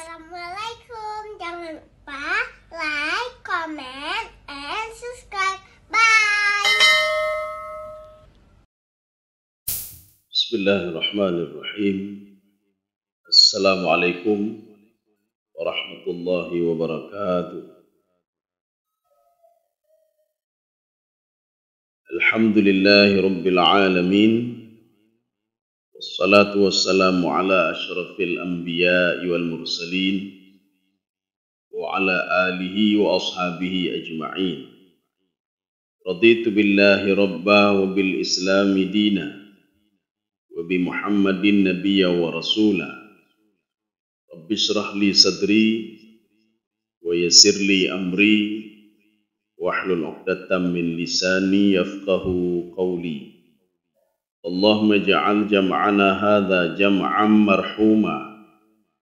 Assalamualaikum. Jangan lupa like, comment, and subscribe. Bye. Bismillahirrahmanirrahim. Assalamualaikum warahmatullahi wabarakatuh. Alhamdulillahi rabbil alamin. Wassalatu wassalamu ala asyrafil anbiya'i wal mursalin wa ala alihi wa ashabihi ajma'in. Raditu billahi rabba wa bil islami dina wa bi Muhammadin nabiyya wa rasula. Rabbi shrah li sadri wa yassir li amri wahlul 'uqdatam min lisani yafqahu qawli. Allahumma ja'al jam'ana hadha jam'an marhuma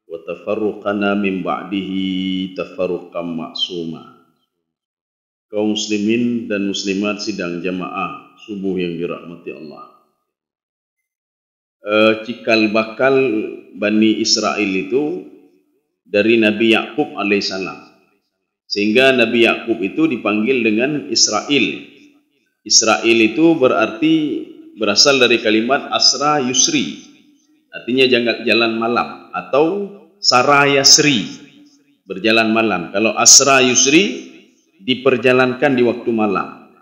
wa tafarruqana min ba'dihi tafarruqan ma'suma. Kaum muslimin dan muslimat sidang jamaah subuh yang dirahmati Allah. Cikal bakal Bani Israel itu dari Nabi Yakub alaihissalam, sehingga Nabi Yakub itu dipanggil dengan Israel. Israel itu berasal dari kalimat asra yusri, artinya jalan malam, atau sarayasri, berjalan malam. Kalau asra yusri diperjalankan di waktu malam.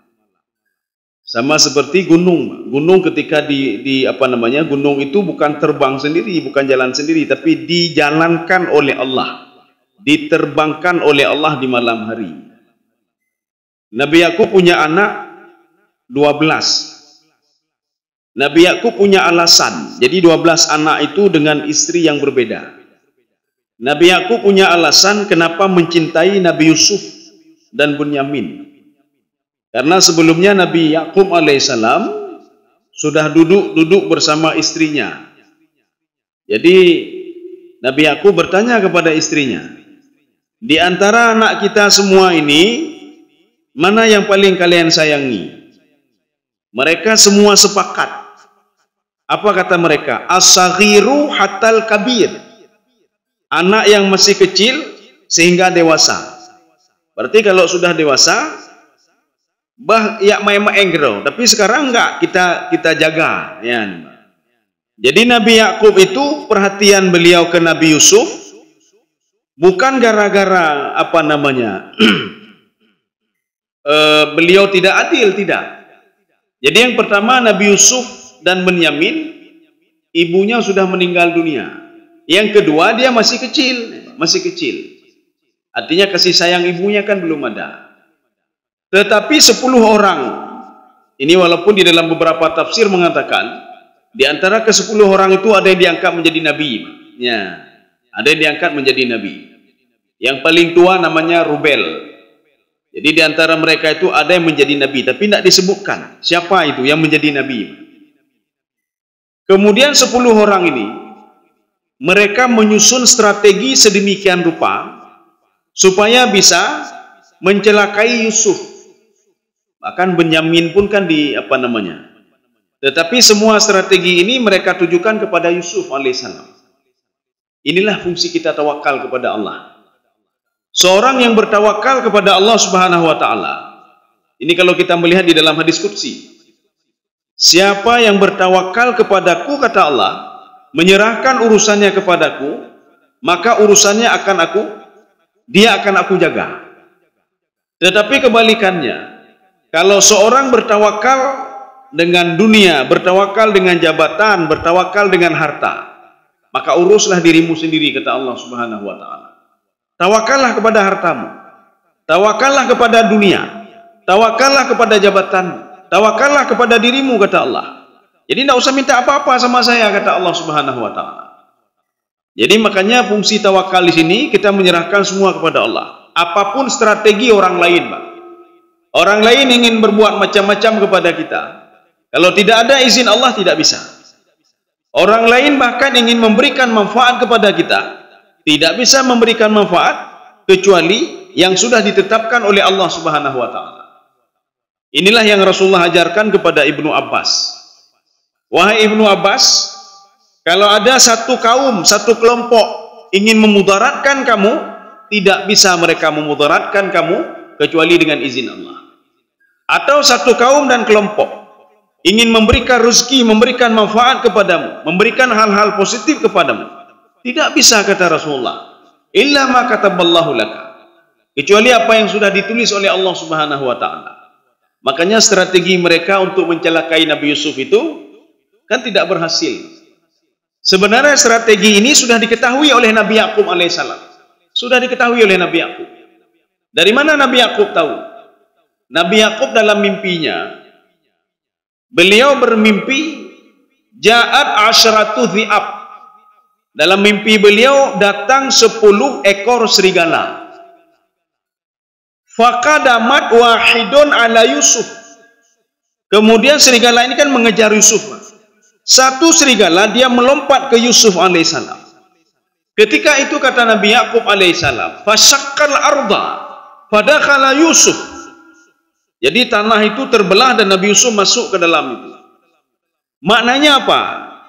Sama seperti gunung. Gunung ketika gunung itu bukan terbang sendiri, bukan jalan sendiri, tapi dijalankan oleh Allah, diterbangkan oleh Allah di malam hari. Nabi Yakub punya anak 12. Nabi Yakub punya alasan. Jadi 12 anak itu dengan istri yang berbeda. Nabi Yakub punya alasan kenapa mencintai Nabi Yusuf dan Bunyamin. Karena sebelumnya Nabi Yakub alaihissalam sudah duduk bersama istrinya. Jadi Nabi Yakub bertanya kepada istrinya, di antara anak kita semua ini, mana yang paling kalian sayangi? Mereka semua sepakat. Apa kata mereka? As-saghiru hatal kabir. Anak yang masih kecil sehingga dewasa. Berarti kalau sudah dewasa, tapi sekarang enggak, kita jaga. Ya. Jadi Nabi Yakub itu perhatian beliau ke Nabi Yusuf bukan gara-gara beliau tidak adil, tidak. Jadi yang pertama, Nabi Yusuf dan Bunyamin, ibunya sudah meninggal dunia. Yang kedua, dia masih kecil. Artinya kasih sayang ibunya kan belum ada. Tetapi 10 orang, ini walaupun di dalam beberapa tafsir mengatakan, di antara ke-10 orang itu ada yang diangkat menjadi nabi. Ya, ada yang diangkat menjadi nabi. Yang paling tua namanya Rubel. Jadi di antara mereka itu ada yang menjadi nabi, tapi tidak disebutkan siapa itu yang menjadi nabi. Kemudian 10 orang ini, mereka menyusun strategi sedemikian rupa supaya bisa mencelakai Yusuf. Bahkan Bunyamin pun kan Tetapi semua strategi ini mereka tujukan kepada Yusuf alaihissalam. Inilah fungsi kita tawakal kepada Allah. Seorang yang bertawakal kepada Allah Subhanahu wa taala. Ini kalau kita melihat di dalam hadis qudsi. Siapa yang bertawakal kepadaku, kata Allah, menyerahkan urusannya kepadaku, maka urusannya dia akan aku jaga. Tetapi kebalikannya, kalau seorang bertawakal dengan dunia, bertawakal dengan jabatan, bertawakal dengan harta, maka uruslah dirimu sendiri, kata Allah Subhanahu wa taala. Tawakallah kepada hartamu, tawakallah kepada dunia, tawakallah kepada jabatanmu, tawakallah kepada dirimu, kata Allah. Jadi tidak usah minta apa-apa sama saya, kata Allah Subhanahu wa taala. Jadi makanya fungsi tawakal di sini kita menyerahkan semua kepada Allah. Apapun strategi orang lain, Pak. Orang lain ingin berbuat macam-macam kepada kita. Kalau tidak ada izin Allah tidak bisa. Orang lain bahkan ingin memberikan manfaat kepada kita, tidak bisa memberikan manfaat kecuali yang sudah ditetapkan oleh Allah Subhanahu wa taala. Inilah yang Rasulullah ajarkan kepada Ibnu Abbas. Wahai Ibnu Abbas, kalau ada satu kaum, satu kelompok ingin memudaratkan kamu, tidak bisa mereka memudaratkan kamu kecuali dengan izin Allah. Atau satu kaum dan kelompok ingin memberikan rezeki, memberikan manfaat kepadamu, memberikan hal-hal positif kepadamu, tidak bisa, kata Rasulullah, illa ma kataballahu laka, kecuali apa yang sudah ditulis oleh Allah Subhanahu wa taala. Makanya strategi mereka untuk mencelakai Nabi Yusuf itu kan tidak berhasil. Sebenarnya strategi ini sudah diketahui oleh Nabi Yakub alaihissalam. Sudah diketahui oleh Nabi Yakub. Dari mana Nabi Yakub tahu? Nabi Yakub dalam mimpinya, beliau bermimpi ja'at asyratu dhi'ab. Dalam mimpi beliau datang 10 ekor serigala. Faqadamat wahidun ala Yusuf. Kemudian serigala ini kan mengejar Yusuf. Satu serigala dia melompat ke Yusuf alaihissalam. Ketika itu kata Nabi Yakub alaihissalam, fasyakkal arda fadakhala Yusuf. Jadi tanah itu terbelah dan Nabi Yusuf masuk ke dalam itu. Maknanya apa?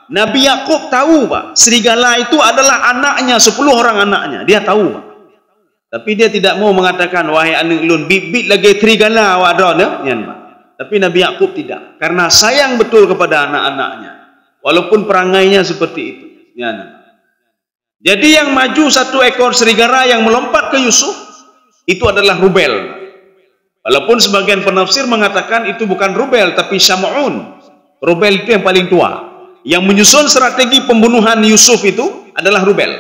Nabi Yakub tahu, Pak, serigala itu adalah anaknya, 10 orang anaknya. Dia tahu, Pak. Tapi dia tidak mau mengatakan, wahai anak ulun, bibit lagi serigala awak ada, Pak. Tapi Nabi Yakub tidak, karena sayang betul kepada anak-anaknya, walaupun perangainya seperti itu. Jadi yang maju 1 ekor serigala yang melompat ke Yusuf itu adalah Rubel. Walaupun sebagian penafsir mengatakan itu bukan Rubel tapi Syam'un. Rubel itu yang paling tua. Yang menyusun strategi pembunuhan Yusuf itu adalah Rubel.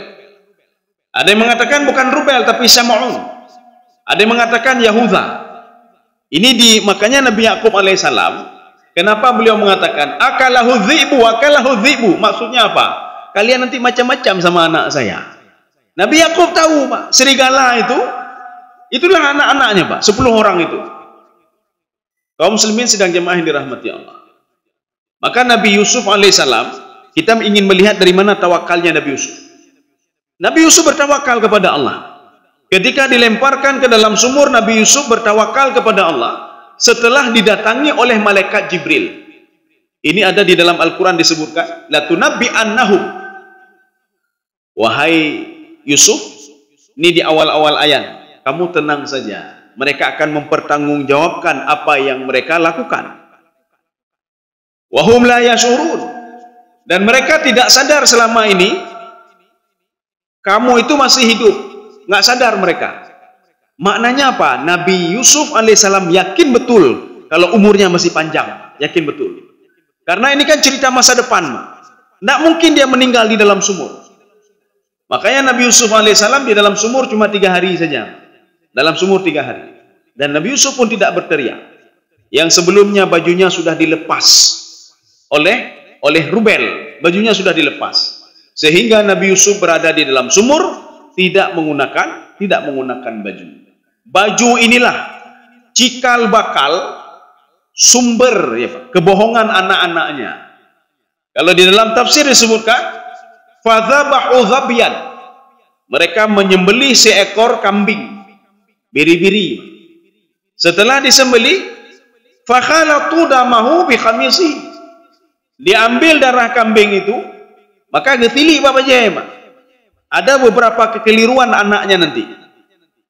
Ada yang mengatakan bukan Rubel tapi Syam'un. Ada yang mengatakan Yahuda. Ini makanya Nabi Yakub alaihissalam, kenapa beliau mengatakan akalahu dhi'bu, maksudnya apa? Kalian nanti macam-macam sama anak saya. Nabi Yakub tahu, Pak, serigala itulah anak-anaknya, Pak, 10 orang itu. Kaum muslimin sedang jemaah yang dirahmati Allah. Maka Nabi Yusuf alaihissalam, kita ingin melihat dari mana tawakalnya Nabi Yusuf. Nabi Yusuf bertawakal kepada Allah. Ketika dilemparkan ke dalam sumur, Nabi Yusuf bertawakal kepada Allah setelah didatangi oleh malaikat Jibril. Ini ada di dalam Al-Quran disebutkan, latunabbi'annahum. Wahai Yusuf, ini di awal-awal ayat, kamu tenang saja, mereka akan mempertanggungjawabkan apa yang mereka lakukan. Wahum la yashurun, dan mereka tidak sadar selama ini kamu itu masih hidup, nggak sadar mereka. Maknanya apa? Nabi Yusuf alaihissalam yakin betul kalau umurnya masih panjang, yakin betul. Karena ini kan cerita masa depan, tidak mungkin dia meninggal di dalam sumur. Makanya Nabi Yusuf alaihissalam di dalam sumur cuma 3 hari saja. Dalam sumur 3 hari. Dan Nabi Yusuf pun tidak berteriak. Yang sebelumnya bajunya sudah dilepas oleh Rubel. Bajunya sudah dilepas. Sehingga Nabi Yusuf berada di dalam sumur tidak menggunakan baju. Baju inilah cikal bakal sumber kebohongan anak-anaknya. Kalau di dalam tafsir disebutkan fadzabahu dhabyan, mereka menyembelih seekor kambing biri-biri. Setelah disembelih, fakhalatu damahu bi khamisi, diambil darah kambing itu, maka getili Bapak Jaya. Ada beberapa kekeliruan anaknya nanti.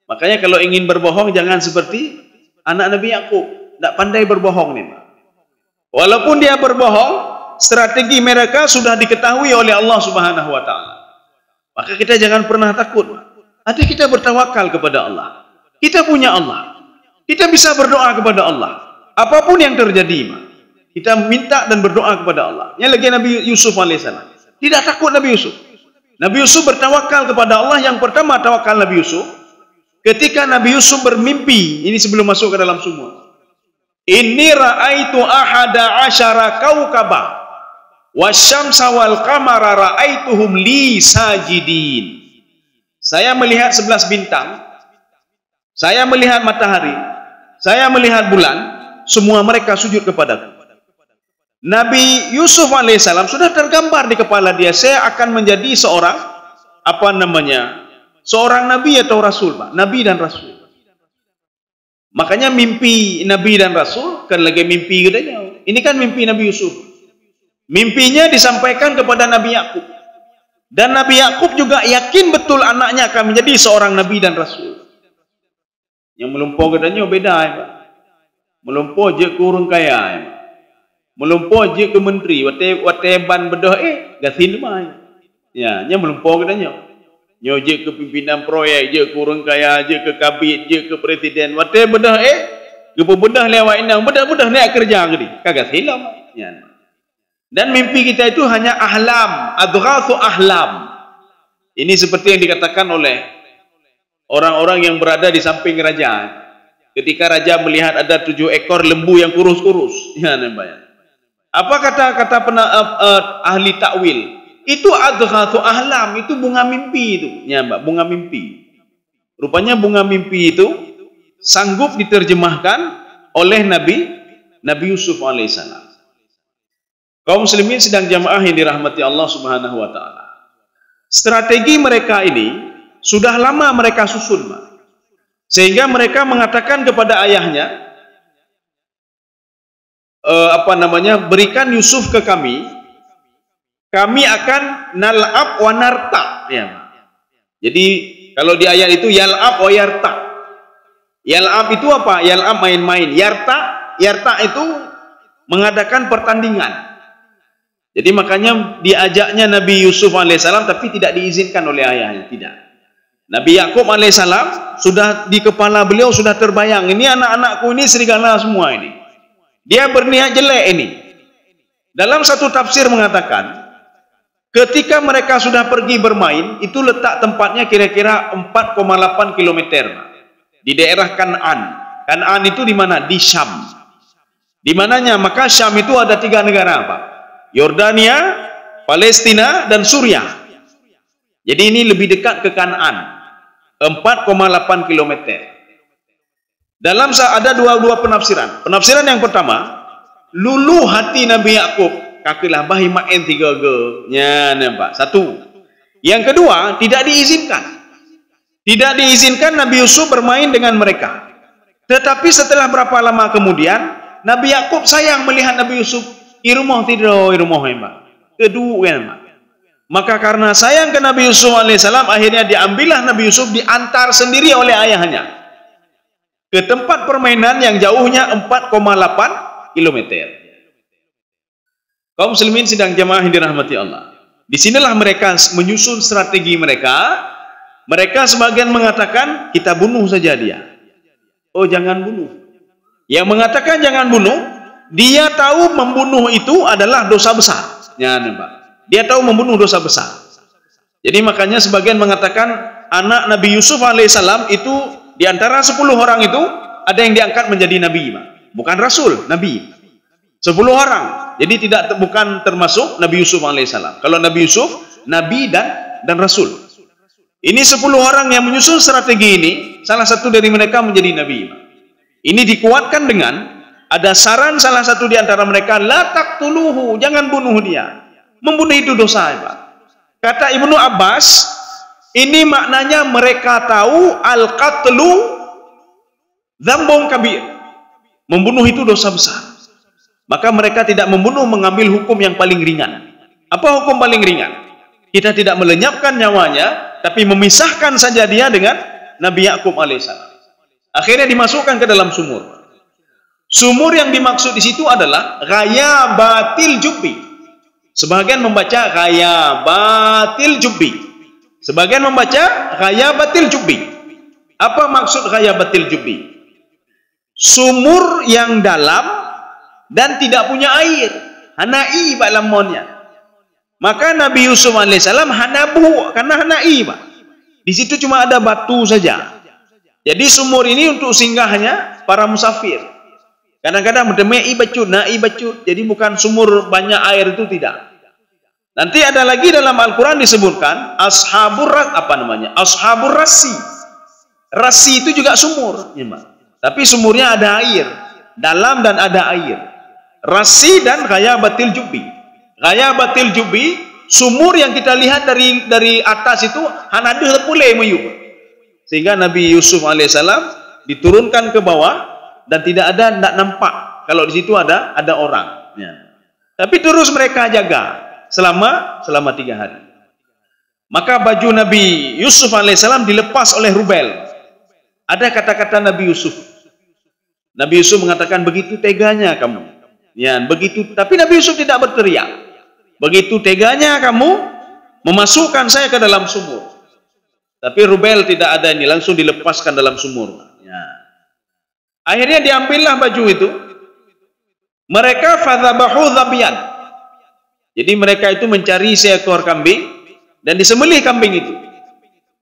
Makanya kalau ingin berbohong jangan seperti anak Nabi Yakub, tidak pandai berbohong nih. Walaupun dia berbohong, strategi mereka sudah diketahui oleh Allah Subhanahu wa taala. Maka kita jangan pernah takut. Hati kita bertawakal kepada Allah. Kita punya Allah. Kita bisa berdoa kepada Allah. Apapun yang terjadi, kita minta dan berdoa kepada Allah. Yang lagi Nabi Yusuf alaihissalam. Tidak takut Nabi Yusuf. Nabi Yusuf bertawakal kepada Allah. Yang pertama tawakal Nabi Yusuf ketika Nabi Yusuf bermimpi, ini sebelum masuk ke dalam sumur. Inni ra'aitu ahada asyara kaukaba wasyamsa wal qamara ra'aituhum li sajidin. Saya melihat 11 bintang, saya melihat matahari, saya melihat bulan, semua mereka sujud kepadaku. Nabi Yusuf alaihissalam sudah tergambar di kepala dia, saya akan menjadi seorang seorang nabi atau rasul, Pak. Nabi dan rasul. Makanya mimpi nabi dan rasul kan lagi mimpi katanya. Ini kan mimpi Nabi Yusuf. Mimpinya disampaikan kepada Nabi Yakub. Dan Nabi Yakub juga yakin betul anaknya akan menjadi seorang nabi dan rasul. Yang melumpur katanya beda ya, Pak. Melumpur je ke orang kaya ya, Pak. Melumpur je ke menteri, wate ban bedah gasin mai. Ya, nya melumpur katanya. Nyo je ke pimpinan proyek, je ke orang kaya, je ke kabit, je ke presiden, wate bedah ke bedah lewat inang, bedah-bedah naik kerja ke di. Kagak silam. Ya. Dan mimpi kita itu hanya ahlam, adghathu ahlam. Ini seperti yang dikatakan oleh orang-orang yang berada di samping raja. Ketika raja melihat ada 7 ekor lembu yang kurus-kurus. Ya, namanya. Apa kata ahli takwil? Itu adghathu ahlam, itu bunga mimpi itu. Ya, Mbak, bunga mimpi. Rupanya bunga mimpi itu sanggup diterjemahkan oleh Nabi Yusuf alaihissalam. Kaum muslimin sedang jamaah yang dirahmati Allah Subhanahu wa taala. Strategi mereka ini sudah lama mereka susun, Pak. Sehingga mereka mengatakan kepada ayahnya, berikan Yusuf ke kami akan nal'ab wa narta. Ya. Jadi kalau di ayat itu yal'ab wa yarta. Yal'ab itu apa? Yal'ab main-main. Yarta itu mengadakan pertandingan. Jadi makanya diajaknya Nabi Yusuf alaihissalam tapi tidak diizinkan oleh ayahnya, tidak. Nabi Yakub alaihissalam sudah di kepala beliau sudah terbayang, ini anak-anakku ini serigala semua ini. Dia berniat jelek ini. Dalam satu tafsir mengatakan, ketika mereka sudah pergi bermain, itu letak tempatnya kira-kira 4,8 km di daerah Kan'an. Kan'an itu di mana? Di Syam. Di mananya? Maka Syam itu ada 3 negara, Pak. Yordania, Palestina, dan Suriah. Jadi ini lebih dekat ke Kan'an. 4,8 km. Dalam ada dua penafsiran. Penafsiran yang pertama, lulu hati Nabi Yakub, kakilah bahi main 3 ge. Ya, nampak. 1. Yang kedua, tidak diizinkan. Tidak diizinkan Nabi Yusuf bermain dengan mereka. Tetapi setelah berapa lama kemudian, Nabi Yakub sayang melihat Nabi Yusuf. Irumah tidur, irumah hemat. Kedua hemat. Maka karena sayang ke Nabi Yusuf alaihissalam, akhirnya diambillah Nabi Yusuf diantar sendiri oleh ayahnya ke tempat permainan yang jauhnya 4,8 km. Kaum muslimin sedang jamaah yang dirahmati Allah. Disinilah mereka menyusun strategi mereka. Mereka sebagian mengatakan kita bunuh saja dia. Oh, jangan bunuh. Yang mengatakan jangan bunuh, dia tahu membunuh itu adalah dosa besar. Ya, Pak. Dia tahu membunuh dosa besar. Jadi makanya sebagian mengatakan anak Nabi Yusuf alaihissalam itu di antara 10 orang itu ada yang diangkat menjadi nabi, Pak. Bukan rasul, nabi. 10 orang. Jadi bukan termasuk Nabi Yusuf alaihissalam. Kalau Nabi Yusuf, nabi dan rasul. Ini 10 orang yang menyusun strategi ini, salah satu dari mereka menjadi nabi, Pak. Ini dikuatkan dengan ada saran salah satu di antara mereka, la taqtuluhu, jangan bunuh dia. Membunuh itu dosa, Pak. Kata Ibnu Abbas, ini maknanya mereka tahu al-qatlu dzambun kabir. Membunuh itu dosa besar. Maka mereka tidak membunuh, mengambil hukum yang paling ringan. Apa hukum paling ringan? Kita tidak melenyapkan nyawanya, tapi memisahkan saja dia dengan Nabi Yakub alaihissalam. Akhirnya dimasukkan ke dalam sumur. Sumur yang dimaksud di situ adalah ghayabatil jubbi. Sebagian membaca ghayabatil jubbi. Sebagian membaca ghayabatil jubbi. Apa maksud ghayabatil jubbi? Sumur yang dalam dan tidak punya air. Hanai Pak lamonnya. Maka Nabi Yusuf alaihissalam hanabu karena hanai, Pak. Di situ cuma ada batu saja. Jadi sumur ini untuk singgahnya para musafir. Kadang-kadang mendemai bacut, na'i bacut. Jadi bukan sumur banyak air itu, tidak. Nanti ada lagi dalam Al-Quran disebutkan ashabur rasi. Rasi itu juga sumur, ya, tapi sumurnya ada air, dalam dan ada air. Rasi dan ghayabatil jubbi. Ghayabatil jubbi, sumur yang kita lihat dari atas itu hanadeh pule meyu. Sehingga Nabi Yusuf alaihissalam diturunkan ke bawah. Dan tidak nampak kalau di situ ada orang. Ya. Tapi terus mereka jaga selama 3 hari. Maka baju Nabi Yusuf alaihissalam dilepas oleh Rubel. Ada kata-kata Nabi Yusuf. Nabi Yusuf mengatakan, begitu teganya kamu. Ya, begitu. Tapi Nabi Yusuf tidak berteriak. Begitu teganya kamu memasukkan saya ke dalam sumur. Tapi Rubel tidak ada ini, langsung dilepaskan dalam sumur. Ya. Akhirnya diambillah baju itu. Mereka fadzabahu dzabiyan. Jadi mereka itu mencari seekor kambing dan disembelih kambing itu.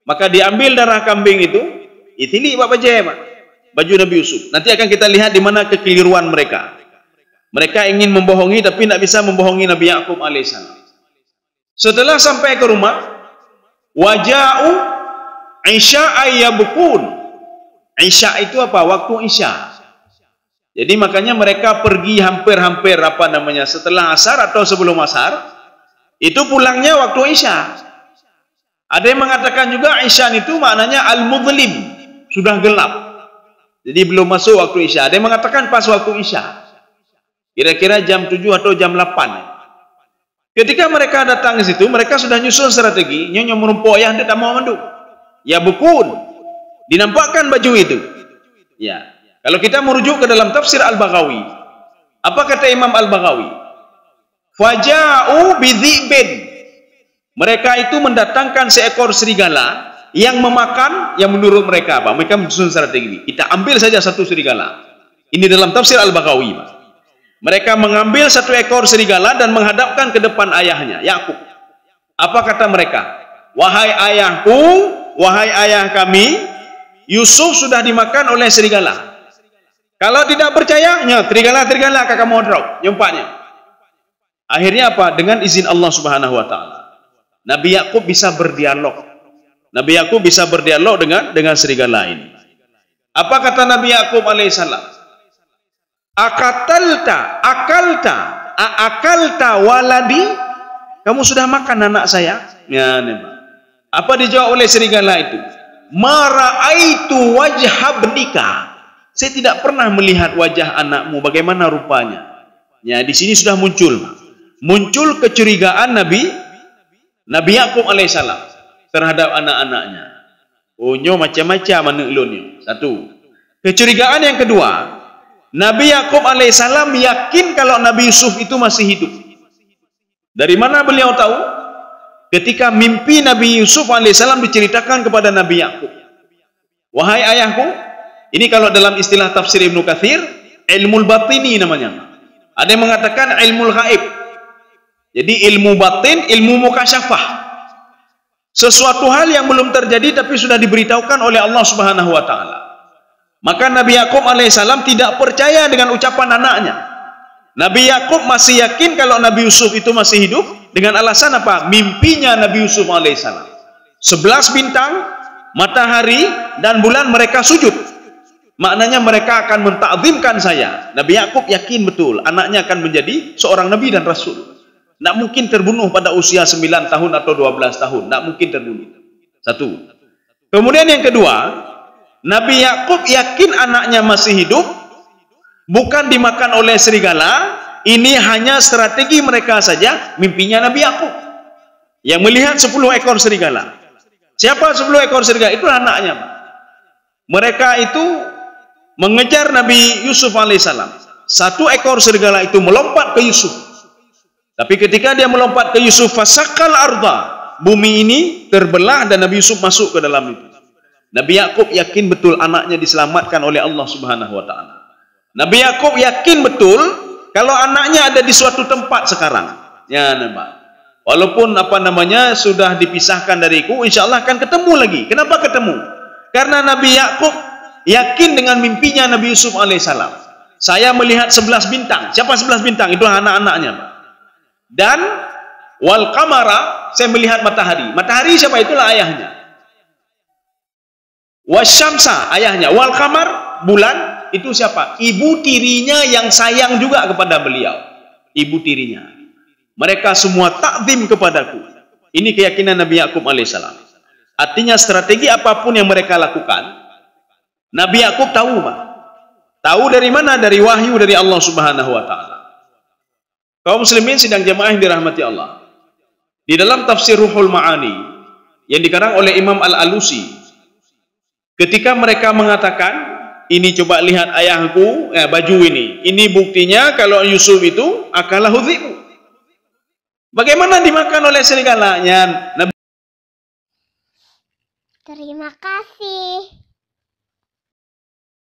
Maka diambil darah kambing itu, itili Bapak Jema, baju Nabi Yusuf. Nanti akan kita lihat di mana kekeliruan mereka. Mereka ingin membohongi tapi tidak bisa membohongi Nabi Yakub alaihissalam. Setelah sampai ke rumah, waja'u isya'a yabkun. Isya itu apa? Waktu isya. Jadi makanya mereka pergi hampir-hampir setelah asar atau sebelum asar. Itu pulangnya waktu isya. Ada yang mengatakan juga isya itu maknanya al-mudlim, sudah gelap. Jadi belum masuk waktu isya. Ada yang mengatakan pas waktu isya. Kira-kira jam 7 atau jam 8. Ketika mereka datang ke situ, mereka sudah nyusun strategi. Nyonya merumpuk yang tidak mau manduk. Ya bukun. Dinampakkan baju itu. Ya. Kalau kita merujuk ke dalam tafsir Al-Baghawi, apa kata Imam Al-Baghawi? Faja'u bidzibin. Mereka itu mendatangkan seekor serigala yang memakan, yang menurut mereka apa? Mereka menyusun strategi. Kita ambil saja satu serigala. Ini dalam tafsir Al-Baghawi. Mereka mengambil satu ekor serigala dan menghadapkan ke depan ayahnya, Yakub. Apa kata mereka? Wahai ayahku, wahai ayah kami, Yusuf sudah dimakan oleh serigala. Kalau tidak percaya, serigala kakak mau drop, nyompaknya. Akhirnya apa? Dengan izin Allah Subhanahu wa taala. Nabi Yakub bisa berdialog. Nabi Yakub bisa berdialog dengan serigala ini. Apa kata Nabi Yakub alaihissalam? Akalta waladi? Kamu sudah makan anak saya? Ya, apa dijawab oleh serigala itu? Ma ra'aitu wajhabnika. Saya tidak pernah melihat wajah anakmu bagaimana rupanya. Ya, di sini sudah muncul kecurigaan Nabi Yakub alaihissalam terhadap anak-anaknya. Oh, nyo macam-macam anak ulun. Satu. Kecurigaan yang kedua, Nabi Yakub alaihissalam yakin kalau Nabi Yusuf itu masih hidup. Dari mana beliau tahu? Ketika mimpi Nabi Yusuf alaihissalam diceritakan kepada Nabi Yakub. Wahai ayahku, ini kalau dalam istilah tafsir Ibnu Katsir, ilmu batini namanya. Ada yang mengatakan ilmu ghaib. Jadi ilmu batin, ilmu mukasyafah. Sesuatu hal yang belum terjadi tapi sudah diberitahukan oleh Allah Subhanahu wa taala. Maka Nabi Yakub alaihissalam tidak percaya dengan ucapan anaknya. Nabi Yakub masih yakin kalau Nabi Yusuf itu masih hidup dengan alasan apa? Mimpinya Nabi Yusuf alaihissalam. 11 bintang, matahari dan bulan mereka sujud. Maknanya mereka akan mentakzimkan saya. Nabi Yakub yakin betul anaknya akan menjadi seorang nabi dan rasul. Tidak mungkin terbunuh pada usia 9 tahun atau 12 tahun. Tidak mungkin terbunuh. Satu. Kemudian yang kedua, Nabi Yakub yakin anaknya masih hidup, bukan dimakan oleh serigala. Ini hanya strategi mereka saja. Mimpinya Nabi Yakub yang melihat 10 ekor serigala. Siapa 10 ekor serigala? Itu anaknya. Mereka itu mengejar Nabi Yusuf alaihissalam. 1 ekor serigala itu melompat ke Yusuf. Tapi ketika dia melompat ke Yusuf, fasakal arda, bumi ini terbelah dan Nabi Yusuf masuk ke dalam itu. Nabi Yakub yakin betul anaknya diselamatkan oleh Allah Subhanahu wa taala. Nabi Yakub yakin betul kalau anaknya ada di suatu tempat sekarang. Ya, nampak. Walaupun sudah dipisahkan dariku, insyaallah akan ketemu lagi. Kenapa ketemu? Karena Nabi Yakub yakin dengan mimpinya Nabi Yusuf alaihissalam. Saya melihat 11 bintang. Siapa 11 bintang? Itu anak-anaknya. Dan wal qamara, saya melihat matahari. Matahari siapa? Itulah ayahnya. Wasyamsa, ayahnya. Wal qamar, bulan, itu siapa? Ibu tirinya yang sayang juga kepada beliau. Ibu tirinya. Mereka semua takzim kepadaku. Ini keyakinan Nabi Yakub alaihissalam. Artinya strategi apapun yang mereka lakukan, Nabi Yakub tahu, Pak. Tahu dari mana? Dari wahyu dari Allah Subhanahu wa taala. Kaum muslimin sidang jamaah yang dirahmati Allah. Di dalam tafsir Ruhul Ma'ani, yang dikarang oleh Imam Al-Alusi. Ketika mereka mengatakan, ini coba lihat ayahku, baju ini buktinya kalau Yusuf itu akalahu dhi'bu. Bagaimana dimakan oleh serigalanya? Terima kasih.